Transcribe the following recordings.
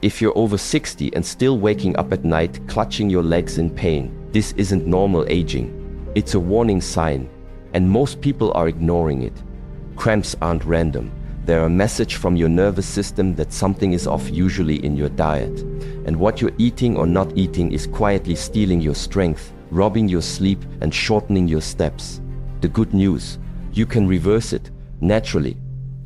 If you're over 60 and still waking up at night clutching your legs in pain, this isn't normal aging. It's a warning sign, and most people are ignoring it. Cramps aren't random. They're a message from your nervous system that something is off, usually in your diet. And what you're eating or not eating is quietly stealing your strength, robbing your sleep, and shortening your steps. The good news: you can reverse it, naturally.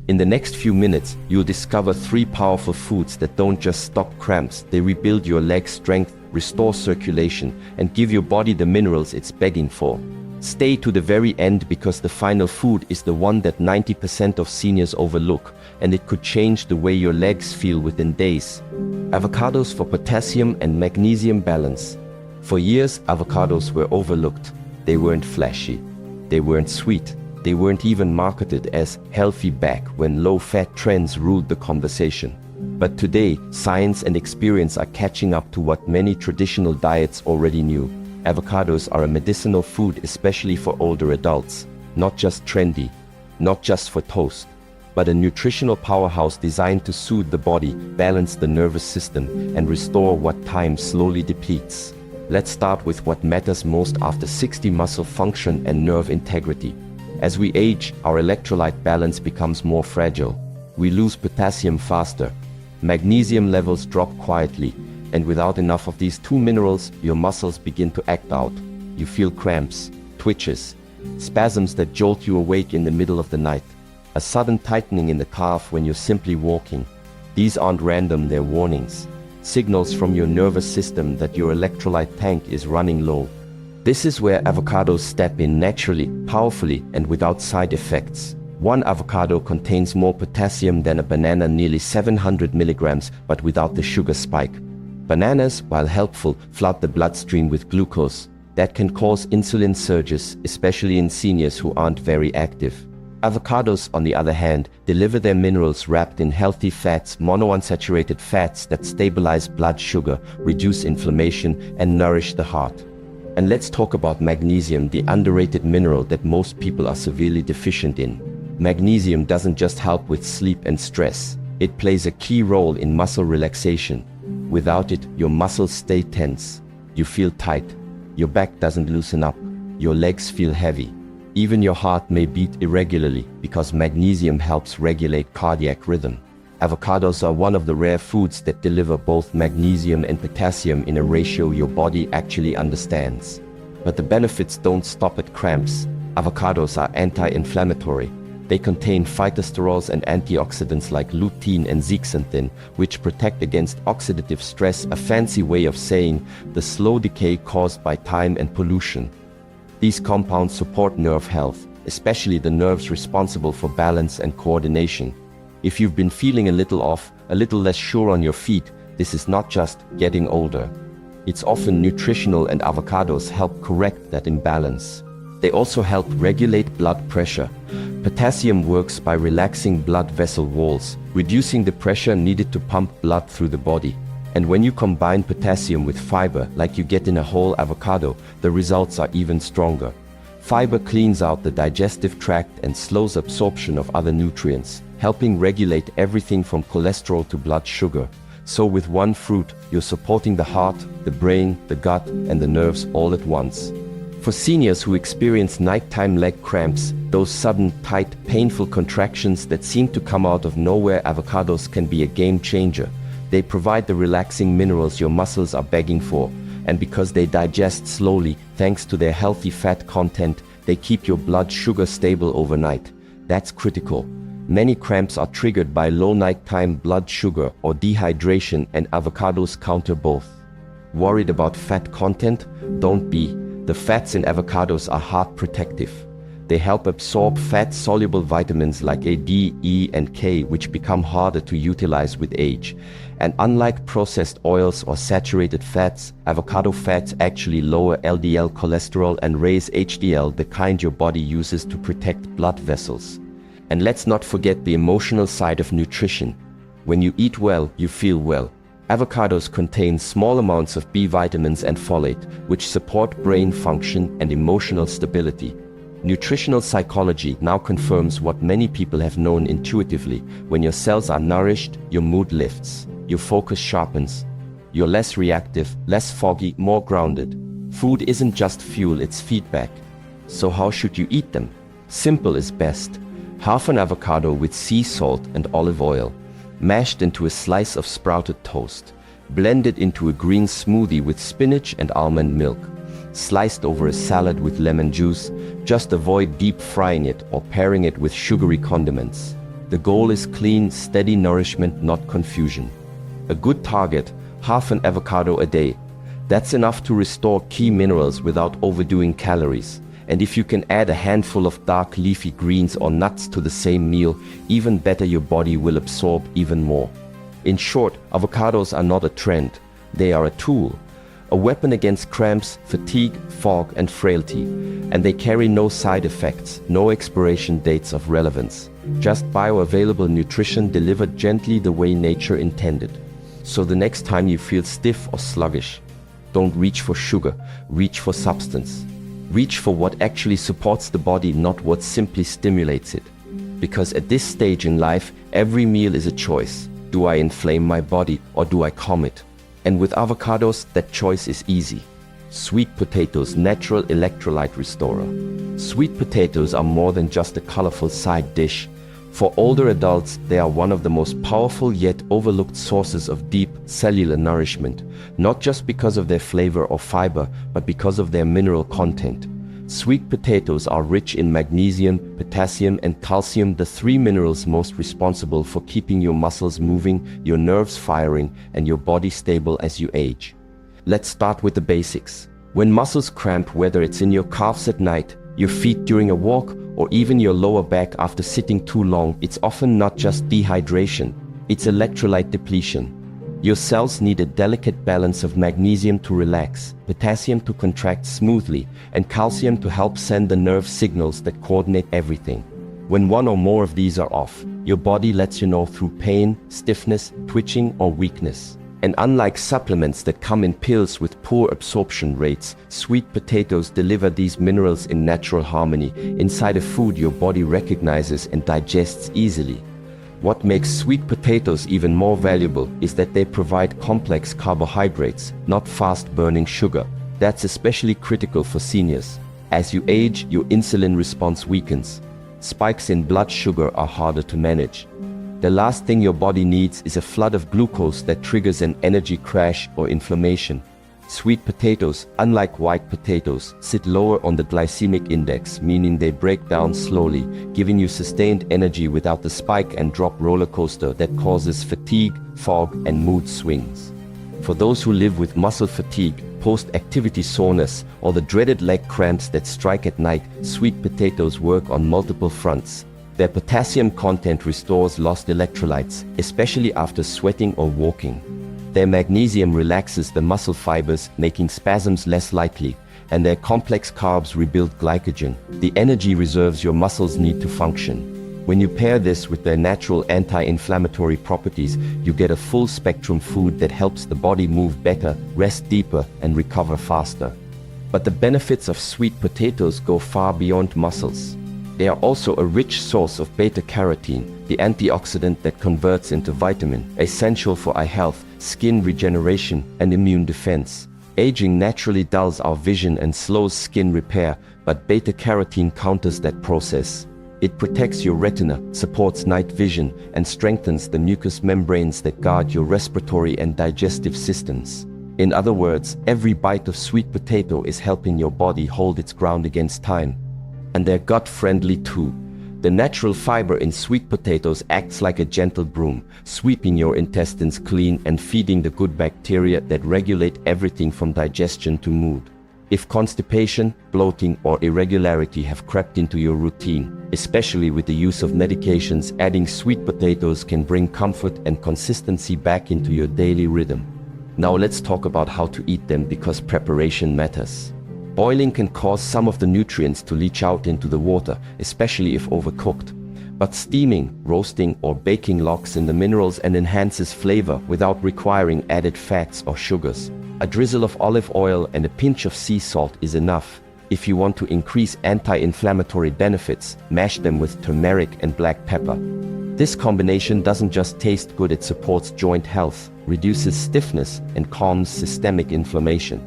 In the next few minutes, you'll discover 3 powerful foods that don't just stop cramps, they rebuild your leg strength, restore circulation, and give your body the minerals it's begging for. Stay to the very end, because the final food is the one that 90% of seniors overlook, and it could change the way your legs feel within days. Avocados for potassium and magnesium balance. For years, avocados were overlooked. They weren't flashy. They weren't sweet. They weren't even marketed as healthy back when low-fat trends ruled the conversation. But today, science and experience are catching up to what many traditional diets already knew. Avocados are a medicinal food, especially for older adults. Not just trendy, not just for toast, but a nutritional powerhouse designed to soothe the body, balance the nervous system, and restore what time slowly depletes. Let's start with what matters most after 60: muscle function and nerve integrity. As we age, our electrolyte balance becomes more fragile. We lose potassium faster. Magnesium levels drop quietly, and without enough of these 2 minerals, your muscles begin to act out. You feel cramps, twitches, spasms that jolt you awake in the middle of the night, a sudden tightening in the calf when you're simply walking. These aren't random, they're warnings, signals from your nervous system that your electrolyte tank is running low. This is where avocados step in naturally, powerfully, and without side effects. One avocado contains more potassium than a banana, nearly 700 milligrams, but without the sugar spike. Bananas, while helpful, flood the bloodstream with glucose. That can cause insulin surges, especially in seniors who aren't very active. Avocados, on the other hand, deliver their minerals wrapped in healthy fats, monounsaturated fats that stabilize blood sugar, reduce inflammation, and nourish the heart. And let's talk about magnesium, the underrated mineral that most people are severely deficient in. Magnesium doesn't just help with sleep and stress. It plays a key role in muscle relaxation. Without it, your muscles stay tense. You feel tight. Your back doesn't loosen up. Your legs feel heavy. Even your heart may beat irregularly, because magnesium helps regulate cardiac rhythm. Avocados are one of the rare foods that deliver both magnesium and potassium in a ratio your body actually understands. But the benefits don't stop at cramps. Avocados are anti-inflammatory. They contain phytosterols and antioxidants like lutein and zeaxanthin, which protect against oxidative stress, a fancy way of saying the slow decay caused by time and pollution. These compounds support nerve health, especially the nerves responsible for balance and coordination. If you've been feeling a little off, a little less sure on your feet, this is not just getting older. It's often nutritional, and avocados help correct that imbalance. They also help regulate blood pressure. Potassium works by relaxing blood vessel walls, reducing the pressure needed to pump blood through the body. And when you combine potassium with fiber, like you get in a whole avocado, the results are even stronger. Fiber cleans out the digestive tract and slows absorption of other nutrients, helping regulate everything from cholesterol to blood sugar. So with one fruit, you're supporting the heart, the brain, the gut, and the nerves all at once. For seniors who experience nighttime leg cramps, those sudden, tight, painful contractions that seem to come out of nowhere, avocados can be a game changer. They provide the relaxing minerals your muscles are begging for, and because they digest slowly, thanks to their healthy fat content, they keep your blood sugar stable overnight. That's critical. Many cramps are triggered by low nighttime blood sugar or dehydration, and avocados counter both. Worried about fat content? Don't be. The fats in avocados are heart protective. They help absorb fat-soluble vitamins like A, D, E, and K, which become harder to utilize with age. And unlike processed oils or saturated fats, avocado fats actually lower LDL cholesterol and raise HDL, the kind your body uses to protect blood vessels. And let's not forget the emotional side of nutrition. When you eat well, you feel well. Avocados contain small amounts of B vitamins and folate, which support brain function and emotional stability. Nutritional psychology now confirms what many people have known intuitively: when your cells are nourished, your mood lifts. your focus sharpens. You're less reactive, less foggy, more grounded. Food isn't just fuel, it's feedback. So how should you eat them? Simple is best. Half an avocado with sea salt and olive oil, mashed into a slice of sprouted toast, blended into a green smoothie with spinach and almond milk, sliced over a salad with lemon juice. Just avoid deep frying it or pairing it with sugary condiments. The goal is clean, steady nourishment, not confusion. A good target, half an avocado a day. That's enough to restore key minerals without overdoing calories. And if you can add a handful of dark leafy greens or nuts to the same meal, even better, your body will absorb even more. In short, avocados are not a trend, they are a tool. A weapon against cramps, fatigue, fog, and frailty. And they carry no side effects, no expiration dates of relevance. Just bioavailable nutrition delivered gently the way nature intended. So the next time you feel stiff or sluggish, don't reach for sugar, reach for substance. Reach for what actually supports the body, not what simply stimulates it. Because at this stage in life, every meal is a choice. Do I inflame my body or do I calm it? And with avocados, that choice is easy. Sweet potatoes, natural electrolyte restorer. Sweet potatoes are more than just a colorful side dish. For older adults, they are one of the most powerful yet overlooked sources of deep cellular nourishment, not just because of their flavor or fiber, but because of their mineral content. Sweet potatoes are rich in magnesium, potassium, and calcium, the three minerals most responsible for keeping your muscles moving, your nerves firing, and your body stable as you age. Let's start with the basics. When muscles cramp, whether it's in your calves at night, your feet during a walk, or even your lower back after sitting too long, it's often not just dehydration, it's electrolyte depletion. Your cells need a delicate balance of magnesium to relax, potassium to contract smoothly, and calcium to help send the nerve signals that coordinate everything. When one or more of these are off, your body lets you know through pain, stiffness, twitching, or weakness. And unlike supplements that come in pills with poor absorption rates, sweet potatoes deliver these minerals in natural harmony, inside a food your body recognizes and digests easily. What makes sweet potatoes even more valuable is that they provide complex carbohydrates, not fast-burning sugar. That's especially critical for seniors. As you age, your insulin response weakens. Spikes in blood sugar are harder to manage. The last thing your body needs is a flood of glucose that triggers an energy crash or inflammation. Sweet potatoes, unlike white potatoes, sit lower on the glycemic index, meaning they break down slowly, giving you sustained energy without the spike and drop roller coaster that causes fatigue, fog, and mood swings. For those who live with muscle fatigue, post-activity soreness, or the dreaded leg cramps that strike at night, sweet potatoes work on multiple fronts. Their potassium content restores lost electrolytes, especially after sweating or walking. Their magnesium relaxes the muscle fibers, making spasms less likely, and their complex carbs rebuild glycogen, the energy reserves your muscles need to function. When you pair this with their natural anti-inflammatory properties, you get a full-spectrum food that helps the body move better, rest deeper, and recover faster. But the benefits of sweet potatoes go far beyond muscles. They are also a rich source of beta-carotene, the antioxidant that converts into vitamin, essential for eye health, skin regeneration, and immune defense. Aging naturally dulls our vision and slows skin repair, but beta-carotene counters that process. It protects your retina, supports night vision, and strengthens the mucous membranes that guard your respiratory and digestive systems. In other words, every bite of sweet potato is helping your body hold its ground against time. And they're gut-friendly too. The natural fiber in sweet potatoes acts like a gentle broom, sweeping your intestines clean and feeding the good bacteria that regulate everything from digestion to mood. If constipation, bloating, or irregularity have crept into your routine, especially with the use of medications, adding sweet potatoes can bring comfort and consistency back into your daily rhythm. Now let's talk about how to eat them, because preparation matters. Boiling can cause some of the nutrients to leach out into the water, especially if overcooked. But steaming, roasting, or baking locks in the minerals and enhances flavor without requiring added fats or sugars. A drizzle of olive oil and a pinch of sea salt is enough. If you want to increase anti-inflammatory benefits, mash them with turmeric and black pepper. This combination doesn't just taste good, it supports joint health, reduces stiffness, and calms systemic inflammation.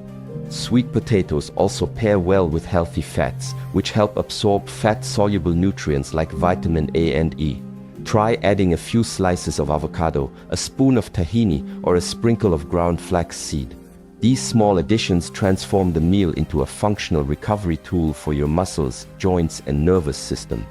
Sweet potatoes also pair well with healthy fats, which help absorb fat-soluble nutrients like vitamin A and E. Try adding a few slices of avocado, a spoon of tahini, or a sprinkle of ground flax seed. These small additions transform the meal into a functional recovery tool for your muscles, joints, and nervous system.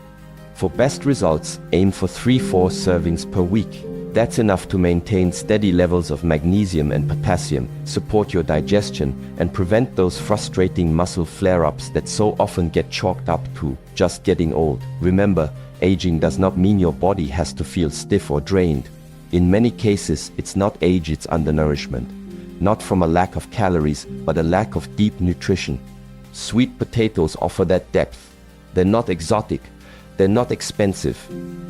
For best results, aim for 3-4 servings per week. That's enough to maintain steady levels of magnesium and potassium, support your digestion, and prevent those frustrating muscle flare-ups that so often get chalked up to just getting old. Remember, aging does not mean your body has to feel stiff or drained. In many cases, it's not age, it's undernourishment. Not from a lack of calories, but a lack of deep nutrition. Sweet potatoes offer that depth. They're not exotic. They're not expensive,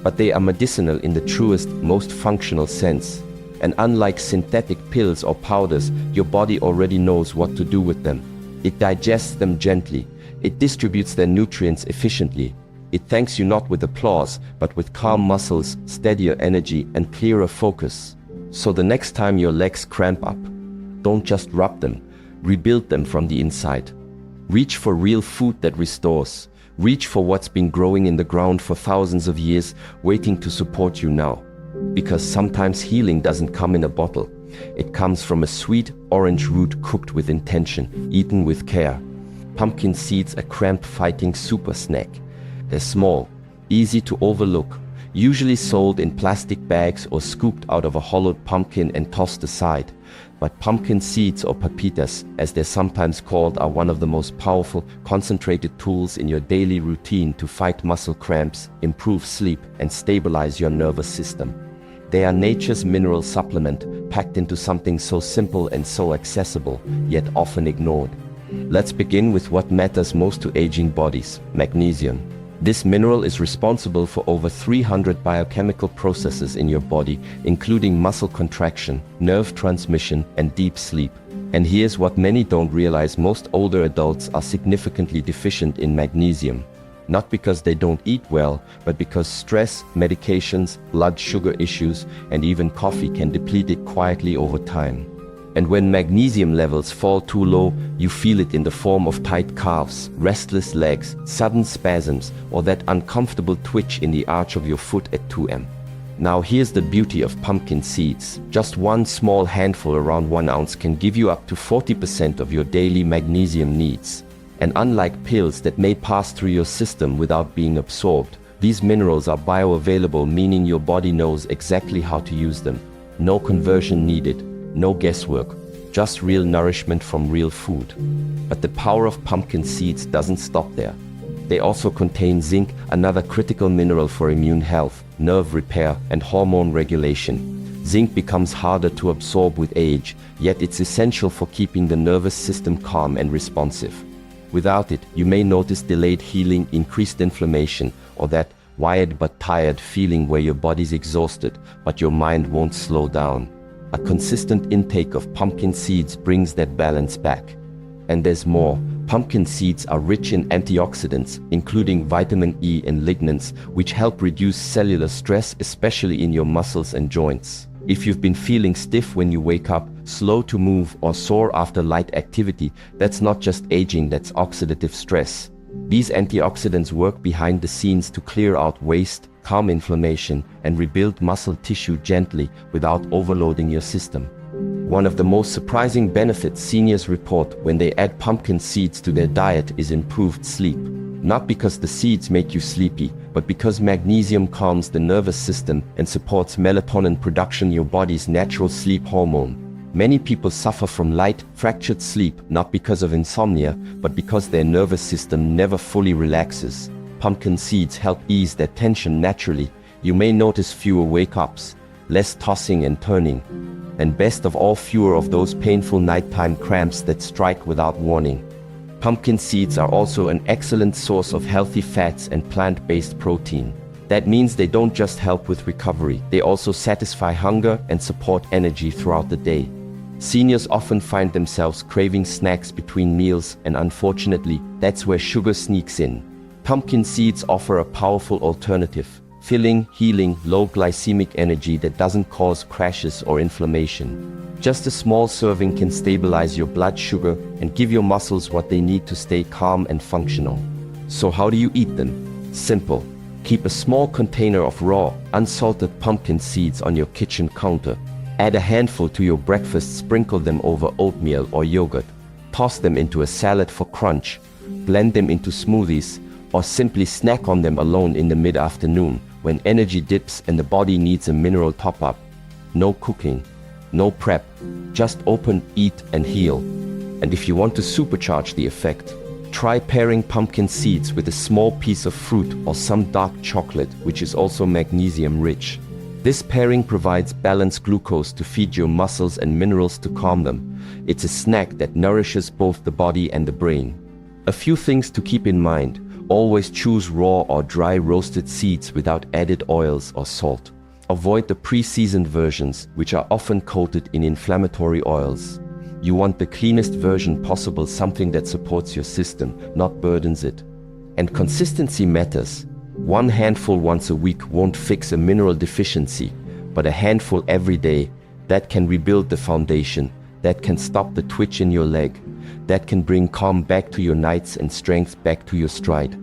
but they are medicinal in the truest, most functional sense. And unlike synthetic pills or powders, your body already knows what to do with them. It digests them gently. It distributes their nutrients efficiently. It thanks you not with applause, but with calm muscles, steadier energy, and clearer focus. So the next time your legs cramp up, don't just rub them, rebuild them from the inside. Reach for real food that restores. Reach for what's been growing in the ground for thousands of years, waiting to support you now. Because sometimes healing doesn't come in a bottle. It comes from a sweet orange root cooked with intention, eaten with care. Pumpkin seeds, a cramp-fighting super snack. They're small, easy to overlook, usually sold in plastic bags or scooped out of a hollowed pumpkin and tossed aside. But pumpkin seeds, or pepitas, as they're sometimes called, are one of the most powerful, concentrated tools in your daily routine to fight muscle cramps, improve sleep, and stabilize your nervous system. They are nature's mineral supplement, packed into something so simple and so accessible, yet often ignored. Let's begin with what matters most to aging bodies: magnesium. This mineral is responsible for over 300 biochemical processes in your body, including muscle contraction, nerve transmission, and deep sleep. And here's what many don't realize: most older adults are significantly deficient in magnesium. Not because they don't eat well, but because stress, medications, blood sugar issues, and even coffee can deplete it quietly over time. And when magnesium levels fall too low, you feel it in the form of tight calves, restless legs, sudden spasms, or that uncomfortable twitch in the arch of your foot at 2 a.m. Now here's the beauty of pumpkin seeds. Just one small handful, around 1 ounce, can give you up to 40% of your daily magnesium needs. And unlike pills that may pass through your system without being absorbed, these minerals are bioavailable, meaning your body knows exactly how to use them. No conversion needed. No guesswork, just real nourishment from real food. But the power of pumpkin seeds doesn't stop there. They also contain zinc, another critical mineral for immune health, nerve repair, and hormone regulation. Zinc becomes harder to absorb with age, yet it's essential for keeping the nervous system calm and responsive. Without it, you may notice delayed healing, increased inflammation, or that wired but tired feeling where your body's exhausted, but your mind won't slow down. A consistent intake of pumpkin seeds brings that balance back. And there's more. Pumpkin seeds are rich in antioxidants, including vitamin E and lignans, which help reduce cellular stress, especially in your muscles and joints. If you've been feeling stiff when you wake up, slow to move, or sore after light activity, that's not just aging, that's oxidative stress. These antioxidants work behind the scenes to clear out waste, calm inflammation, and rebuild muscle tissue gently without overloading your system. One of the most surprising benefits seniors report when they add pumpkin seeds to their diet is improved sleep. Not because the seeds make you sleepy, but because magnesium calms the nervous system and supports melatonin production, your body's natural sleep hormone. Many people suffer from light, fractured sleep, not because of insomnia, but because their nervous system never fully relaxes. Pumpkin seeds help ease that tension naturally. You may notice fewer wake-ups, less tossing and turning, and best of all, fewer of those painful nighttime cramps that strike without warning. Pumpkin seeds are also an excellent source of healthy fats and plant-based protein. That means they don't just help with recovery, they also satisfy hunger and support energy throughout the day. Seniors often find themselves craving snacks between meals, and unfortunately, that's where sugar sneaks in. Pumpkin seeds offer a powerful alternative. Filling, healing, low glycemic energy that doesn't cause crashes or inflammation. Just a small serving can stabilize your blood sugar and give your muscles what they need to stay calm and functional. So how do you eat them? Simple. Keep a small container of raw, unsalted pumpkin seeds on your kitchen counter. Add a handful to your breakfast, sprinkle them over oatmeal or yogurt. Toss them into a salad for crunch. Blend them into smoothies, or simply snack on them alone in the mid-afternoon when energy dips and the body needs a mineral top-up. No cooking, no prep, just open, eat and heal. And if you want to supercharge the effect, try pairing pumpkin seeds with a small piece of fruit or some dark chocolate, which is also magnesium rich. This pairing provides balanced glucose to feed your muscles and minerals to calm them. It's a snack that nourishes both the body and the brain. A few things to keep in mind. Always choose raw or dry roasted seeds without added oils or salt. Avoid the pre-seasoned versions, which are often coated in inflammatory oils. You want the cleanest version possible, something that supports your system, not burdens it. And consistency matters. One handful once a week won't fix a mineral deficiency, but a handful every day, that can rebuild the foundation, that can stop the twitch in your leg, that can bring calm back to your nights and strength back to your stride.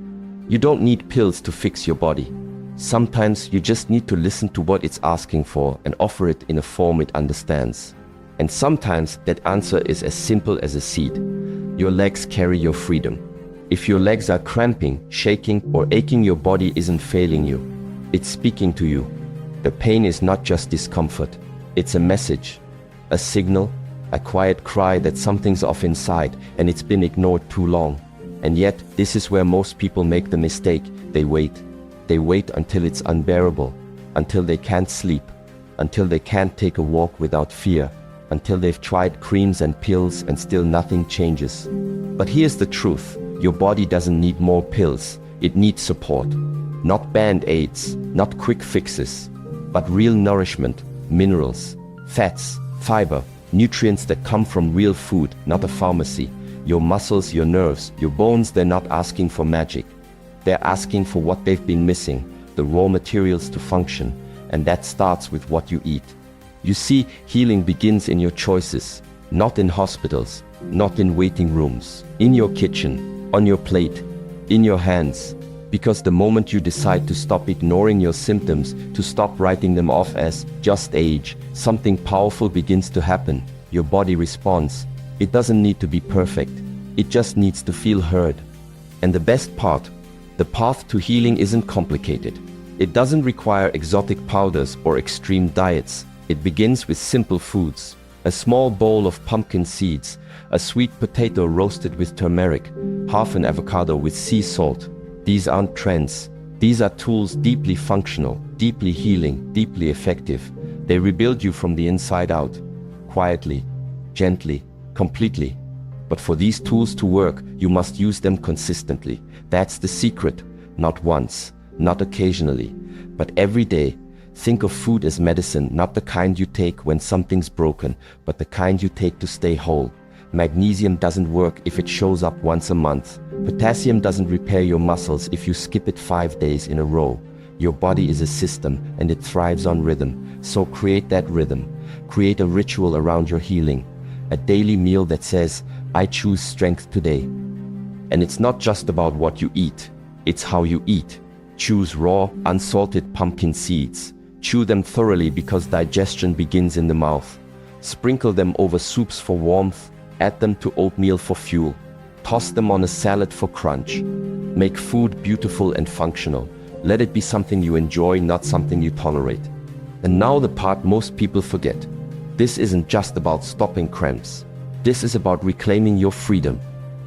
You don't need pills to fix your body. Sometimes you just need to listen to what it's asking for and offer it in a form it understands. And sometimes that answer is as simple as a seed. Your legs carry your freedom. If your legs are cramping, shaking, or aching, your body isn't failing you. It's speaking to you. The pain is not just discomfort. It's a message, a signal, a quiet cry that something's off inside and it's been ignored too long. And yet, this is where most people make the mistake. They wait. They wait until it's unbearable, until they can't sleep, until they can't take a walk without fear, until they've tried creams and pills and still nothing changes. But here's the truth. Your body doesn't need more pills. It needs support. Not band-aids, not quick fixes, but real nourishment, minerals, fats, fiber, nutrients that come from real food, not a pharmacy. Your muscles, your nerves, your bones, they're not asking for magic. They're asking for what they've been missing, the raw materials to function, and that starts with what you eat. You see, healing begins in your choices, not in hospitals, not in waiting rooms, in your kitchen, on your plate, in your hands. Because the moment you decide to stop ignoring your symptoms, to stop writing them off as just age, something powerful begins to happen. Your body responds. It doesn't need to be perfect. It just needs to feel heard. And the best part, the path to healing isn't complicated. It doesn't require exotic powders or extreme diets. It begins with simple foods. A small bowl of pumpkin seeds, a sweet potato roasted with turmeric, half an avocado with sea salt. These aren't trends. These are tools deeply functional, deeply healing, deeply effective. They rebuild you from the inside out, quietly, gently, completely. But for these tools to work, you must use them consistently. That's the secret. Not once, not occasionally, but every day. Think of food as medicine, not the kind you take when something's broken, but the kind you take to stay whole. Magnesium doesn't work if it shows up once a month. Potassium doesn't repair your muscles if you skip it 5 days in a row. Your body is a system and it thrives on rhythm. So create that rhythm. Create a ritual around your healing. A daily meal that says, I choose strength today. And it's not just about what you eat, it's how you eat. Choose raw, unsalted pumpkin seeds. Chew them thoroughly because digestion begins in the mouth. Sprinkle them over soups for warmth. Add them to oatmeal for fuel. Toss them on a salad for crunch. Make food beautiful and functional. Let it be something you enjoy, not something you tolerate. And now the part most people forget. This isn't just about stopping cramps. This is about reclaiming your freedom.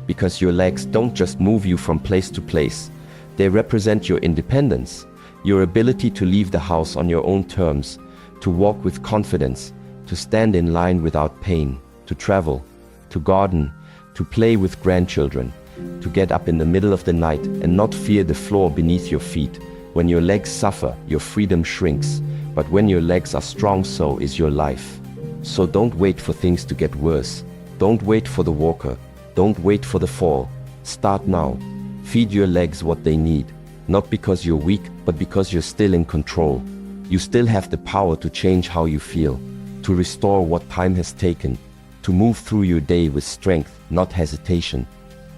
Because your legs don't just move you from place to place. They represent your independence, your ability to leave the house on your own terms, to walk with confidence, to stand in line without pain, to travel, to garden, to play with grandchildren, to get up in the middle of the night and not fear the floor beneath your feet. When your legs suffer, your freedom shrinks. But when your legs are strong, so is your life. So don't wait for things to get worse. Don't wait for the walker. Don't wait for the fall. Start now. Feed your legs what they need. not because you're weak, but because you're still in control. You still have the power to change how you feel, to restore what time has taken, to move through your day with strength, not hesitation.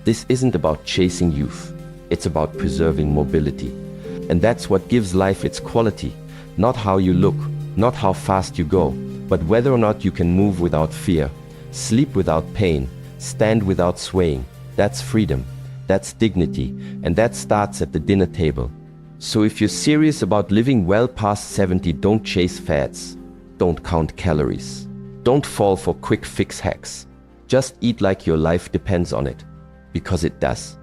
This isn't about chasing youth. It's about preserving mobility. And that's what gives life its quality. Not how you look, not how fast you go, but whether or not you can move without fear, sleep without pain, stand without swaying. That's freedom, that's dignity, and that starts at the dinner table. So if you're serious about living well past 70, don't chase fads. Don't count calories. Don't fall for quick fix hacks. Just eat like your life depends on it, because it does.